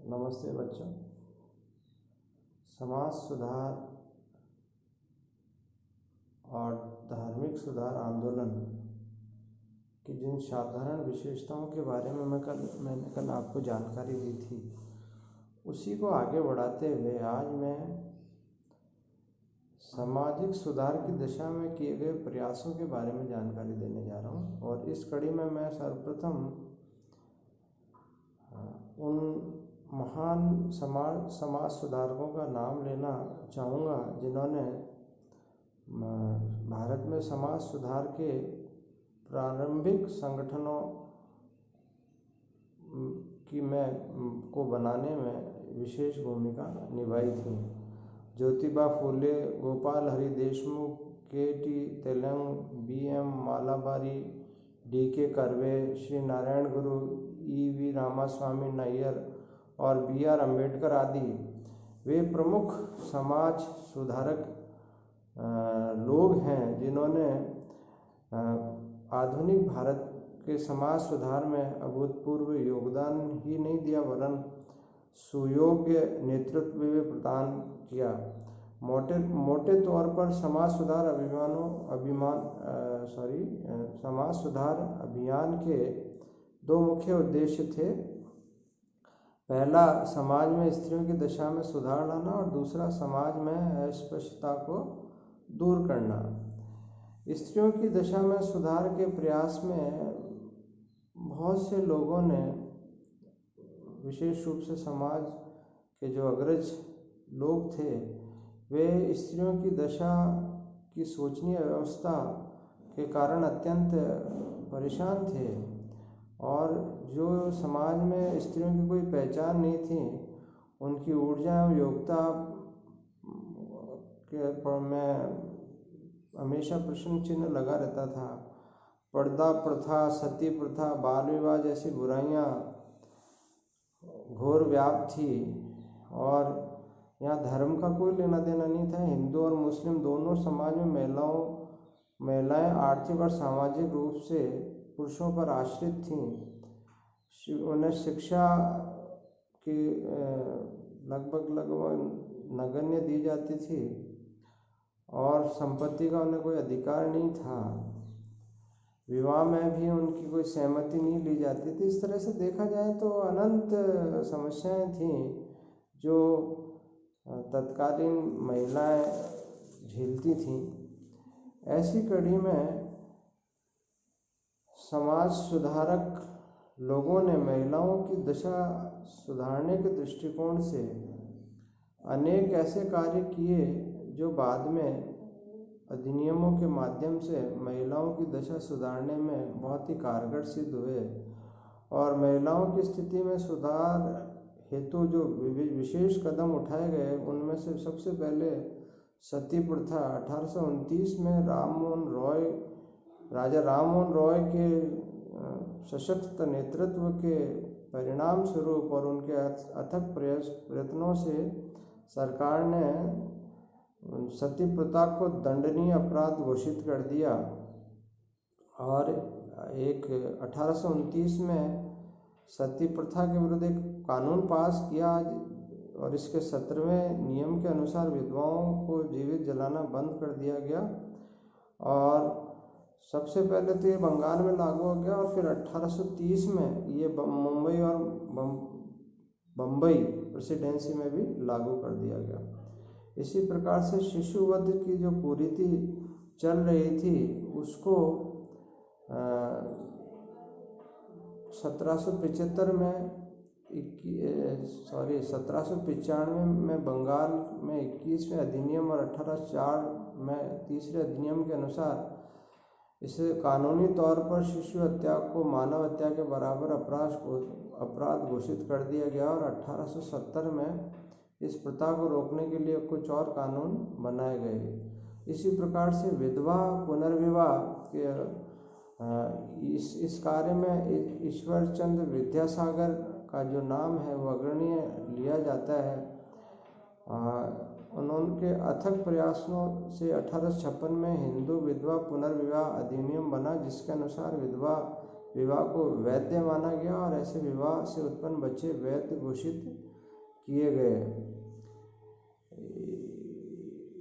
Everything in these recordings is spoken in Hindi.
नमस्ते बच्चों। समाज सुधार और धार्मिक सुधार आंदोलन की जिन साधारण विशेषताओं के बारे में मैंने कल आपको जानकारी दी थी, उसी को आगे बढ़ाते हुए आज मैं सामाजिक सुधार की दिशा में किए गए प्रयासों के बारे में जानकारी देने जा रहा हूँ। और इस कड़ी में मैं सर्वप्रथम उन महान समाज सुधारकों का नाम लेना चाहूँगा जिन्होंने भारत में समाज सुधार के प्रारंभिक संगठनों को बनाने में विशेष भूमिका निभाई थी। Jyotiba Phule, Gopal Hari Deshmukh, K T. Telang, B M. Malabari, D K. Karve, Shri Narayan Guru, E V. Ramaswamy Nayyar और बी.आर. अम्बेडकर आदि वे प्रमुख समाज सुधारक लोग हैं जिन्होंने आधुनिक भारत के समाज सुधार में अभूतपूर्व योगदान ही नहीं दिया वरन सुयोग्य नेतृत्व भी प्रदान किया। मोटे तौर पर समाज सुधार समाज सुधार अभियान के दो मुख्य उद्देश्य थे। पहला, समाज में स्त्रियों की दशा में सुधार लाना और दूसरा, समाज में अस्पृश्यता को दूर करना। स्त्रियों की दशा में सुधार के प्रयास में बहुत से लोगों ने, विशेष रूप से समाज के जो अग्रज लोग थे, वे स्त्रियों की दशा की शोचनीय व्यवस्था के कारण अत्यंत परेशान थे और जो समाज में स्त्रियों की कोई पहचान नहीं थी, उनकी ऊर्जा एवं योग्यता के पर में हमेशा प्रश्न चिन्ह लगा रहता था। पर्दा प्रथा, सती प्रथा, बाल विवाह जैसी बुराइयां घोर व्याप्त थी और यहाँ धर्म का कोई लेना देना नहीं था। हिंदू और मुस्लिम दोनों समाज में महिलाएं आर्थिक और सामाजिक रूप से पुरुषों पर आश्रित थीं। उन्हें शिक्षा की लगभग नगण्य दी जाती थी और संपत्ति का उन्हें कोई अधिकार नहीं था। विवाह में भी उनकी कोई सहमति नहीं ली जाती थी। इस तरह से देखा जाए तो अनंत समस्याएं थीं जो तत्कालीन महिलाएं झेलती थीं। ऐसी कड़ी में समाज सुधारक लोगों ने महिलाओं की दशा सुधारने के दृष्टिकोण से अनेक ऐसे कार्य किए जो बाद में अधिनियमों के माध्यम से महिलाओं की दशा सुधारने में बहुत ही कारगर सिद्ध हुए। और महिलाओं की स्थिति में सुधार हेतु जो विशेष कदम उठाए गए, उनमें से सबसे पहले सती प्रथा 1829 में राजा राम मोहन रॉय के सशक्त नेतृत्व के परिणाम स्वरूप और उनके अथक प्रयत्नों से सरकार ने सती प्रथा को दंडनीय अपराध घोषित कर दिया और 1829 में सती प्रथा के विरुद्ध एक कानून पास किया और इसके 17वें नियम के अनुसार विधवाओं को जीवित जलाना बंद कर दिया गया। और सबसे पहले तो ये बंगाल में लागू हो गया और फिर 1830 में ये मुंबई और बम्बई प्रेसिडेंसी में भी लागू कर दिया गया। इसी प्रकार से शिशुवध की जो कुरीति चल रही थी उसको 1795 में बंगाल में 21वें अधिनियम और 1804 में तीसरे अधिनियम के अनुसार इसे कानूनी तौर पर शिशु हत्या को मानव हत्या के बराबर अपराध घोषित कर दिया गया और 1870 में इस प्रथा को रोकने के लिए कुछ और कानून बनाए गए। इसी प्रकार से विधवा पुनर्विवाह के इस कार्य में ईश्वर चंद्र विद्यासागर का जो नाम है वो अग्रणीय लिया जाता है। उनके अथक प्रयासों से 1856 में हिंदू विधवा पुनर्विवाह अधिनियम बना, जिसके अनुसार विधवा विवाह को वैध माना गया और ऐसे विवाह से उत्पन्न बच्चे वैध घोषित किए गए।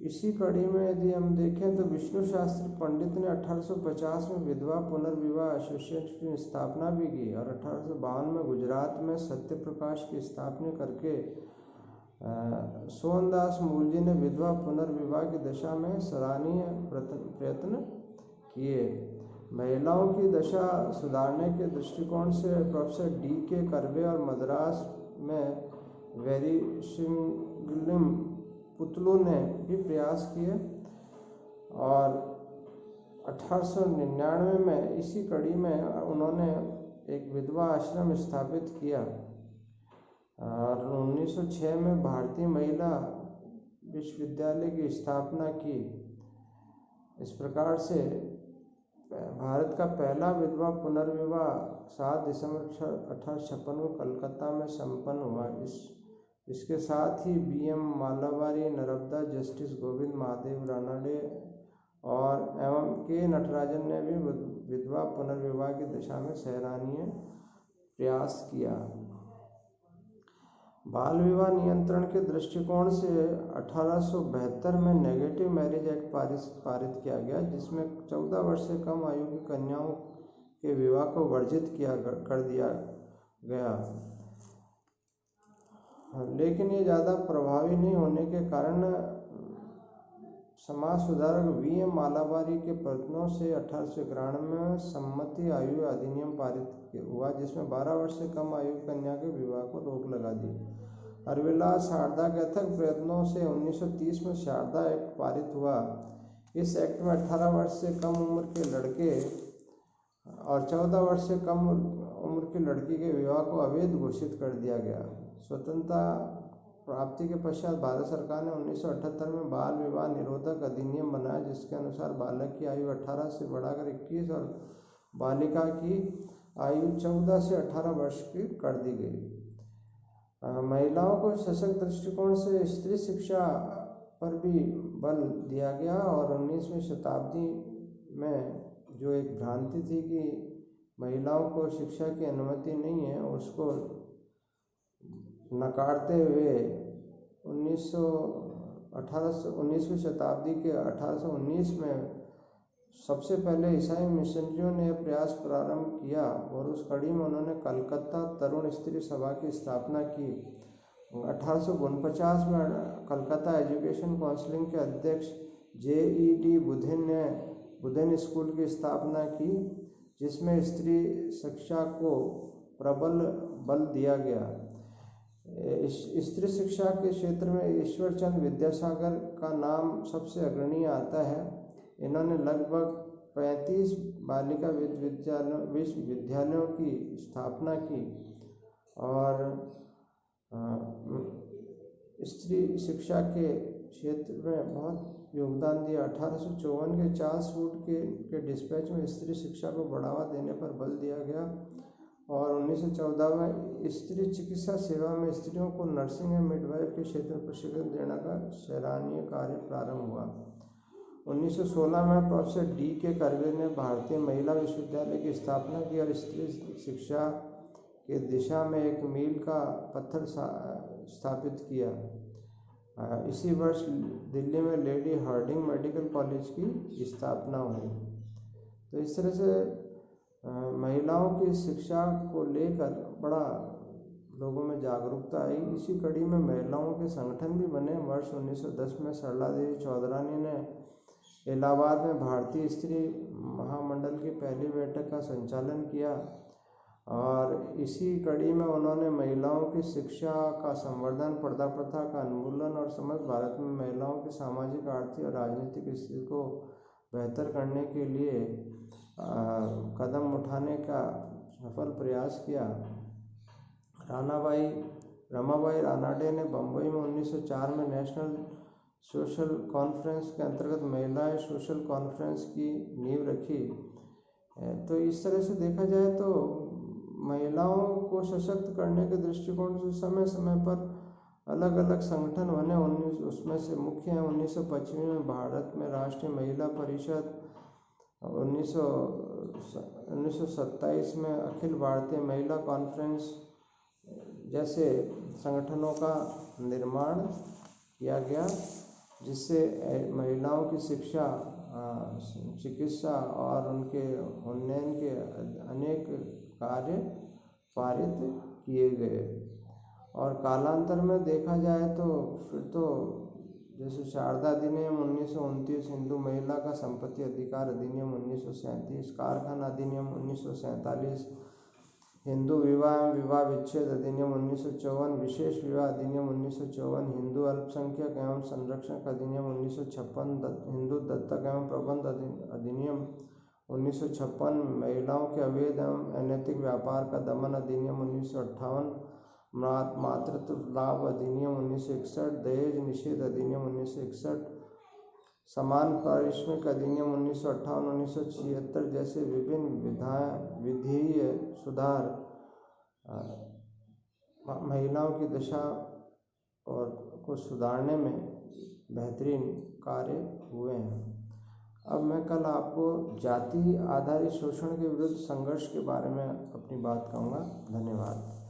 इसी कड़ी में यदि हम देखें तो विष्णु शास्त्री पंडित ने 1850 में विधवा पुनर्विवाह एसोसिएशन की स्थापना भी की और 1852 में गुजरात में सत्य प्रकाश की स्थापना करके सोहनदास मूलजी ने विधवा पुनर्विवाह की दिशा में सराहनीय प्रयत्न किए। महिलाओं की दशा सुधारने के दृष्टिकोण से प्रोफेसर D.K. कर्वे और मद्रास में वेरिसिंगलिम पुतलू ने भी प्रयास किए और 1899 में इसी कड़ी में उन्होंने एक विधवा आश्रम स्थापित किया और 1906 में भारतीय महिला विश्वविद्यालय की स्थापना की। इस प्रकार से भारत का पहला विधवा पुनर्विवाह 7 दिसंबर 1856 को कलकत्ता में संपन्न हुआ। इसके साथ ही B.M. मालाबारी, नर्मदा जस्टिस गोविंद महादेव रानडे और एवं K. नटराजन ने भी विधवा पुनर्विवाह की दिशा में सराहनीय प्रयास किया। बाल विवाह नियंत्रण के दृष्टिकोण से 1872 में नेगेटिव मैरिज एक्ट पारित किया गया, जिसमें 14 वर्ष से कम आयु की कन्याओं के विवाह को वर्जित कर दिया गया। लेकिन ये ज़्यादा प्रभावी नहीं होने के कारण समाज सुधारक V.M. मालाबारी के प्रयत्नों से 1891 में सम्मति आयु अधिनियम पारित हुआ, जिसमें 12 वर्ष से कम आयु कन्या के विवाह को रोक लगा दी। हरविलास शारदा के अथक प्रयत्नों से 1930 में शारदा एक्ट पारित हुआ। इस एक्ट में 18 वर्ष से कम उम्र के लड़के और 14 वर्ष से कम उम्र की लड़की के विवाह को अवैध घोषित कर दिया गया। स्वतंत्रता प्राप्ति के पश्चात भारत सरकार ने 1978 में बाल विवाह निरोधक अधिनियम बनाया, जिसके अनुसार बालक की आयु 18 से बढ़ाकर 21 और बालिका की आयु 14 से 18 वर्ष की कर दी गई। महिलाओं को सशक्त दृष्टिकोण से स्त्री शिक्षा पर भी बल दिया गया और 19वीं शताब्दी में जो एक भ्रांति थी कि महिलाओं को शिक्षा की अनुमति नहीं है, उसको नकारते हुए 19वीं शताब्दी के 1819 में सबसे पहले ईसाई मिशनरियों ने प्रयास प्रारंभ किया और उस कड़ी में उन्होंने कलकत्ता तरुण स्त्री सभा की स्थापना की। 1849 में कलकत्ता एजुकेशन काउंसिल के अध्यक्ष J.E.D. बुधेन ने बुधेन स्कूल की स्थापना की, जिसमें स्त्री शिक्षा को प्रबल बल दिया गया। स्त्री शिक्षा के क्षेत्र में ईश्वरचंद विद्यासागर का नाम सबसे अग्रणी आता है। इन्होंने लगभग 35 बालिका विश्वविद्यालयों की स्थापना की और स्त्री शिक्षा के क्षेत्र में बहुत योगदान दिया। 1854 के चार्ल्स वुड के डिस्पैच में स्त्री शिक्षा को बढ़ावा देने पर बल दिया गया और 1914 में स्त्री चिकित्सा सेवा में स्त्रियों को नर्सिंग एवं मिडवाइफ के क्षेत्र में प्रशिक्षण देने का सराहनीय कार्य प्रारंभ हुआ। 1916 में प्रोफेसर D.K. कर्वे ने भारतीय महिला विश्वविद्यालय की स्थापना की और स्त्री शिक्षा के दिशा में एक मील का पत्थर स्थापित किया। इसी वर्ष दिल्ली में लेडी हार्डिंग मेडिकल कॉलेज की स्थापना हुई। तो इस तरह से महिलाओं की शिक्षा को लेकर बड़ा लोगों में जागरूकता आई। इसी कड़ी में महिलाओं के संगठन भी बने। वर्ष 1910 में सरला देवी चौधरानी ने इलाहाबाद में भारतीय स्त्री महामंडल की पहली बैठक का संचालन किया और इसी कड़ी में उन्होंने महिलाओं की शिक्षा का संवर्धन, पर्दा प्रथा का उन्मूलन और समस्त भारत में महिलाओं की सामाजिक, आर्थिक और राजनीतिक स्थिति को बेहतर करने के लिए कदम उठाने का सफल प्रयास किया। रमाबाई रानाडे ने बम्बई में 1904 में नेशनल सोशल कॉन्फ्रेंस के अंतर्गत महिलाएं सोशल कॉन्फ्रेंस की नींव रखी। तो इस तरह से देखा जाए तो महिलाओं को सशक्त करने के दृष्टिकोण से समय समय पर अलग अलग संगठन बने। उसमें से मुख्य है 1925 में भारत में राष्ट्रीय महिला परिषद, 1927 में अखिल भारतीय महिला कॉन्फ्रेंस जैसे संगठनों का निर्माण किया गया, जिससे महिलाओं की शिक्षा, चिकित्सा और उनके उन्नयन के अनेक कार्य पारित किए गए। और कालांतर में देखा जाए तो फिर तो जैसे शारदा अधिनियम 1929, हिंदू महिला का संपत्ति अधिकार अधिनियम 1937, कारखाना अधिनियम 1947, हिंदू विवाह एवं विवाह विच्छेद अधिनियम 1954, विशेष विवाह अधिनियम 1954, हिंदू अल्पसंख्यक एवं संरक्षक अधिनियम 1956, हिंदू दत्तक एवं प्रबंध अधिनियम 1956, महिलाओं के अवैध एवं अनैतिक व्यापार का दमन अधिनियम 1958, मातृत्व लाभ अधिनियम 1961, दहेज निषेध अधिनियम 1961, समान पारिश्रमिक अधिनियम 1958, 1976 जैसे विभिन्न विधीय सुधार महिलाओं की दशा और को सुधारने में बेहतरीन कार्य हुए हैं। अब मैं कल आपको जाति आधारित शोषण के विरुद्ध संघर्ष के बारे में अपनी बात कहूँगा। धन्यवाद।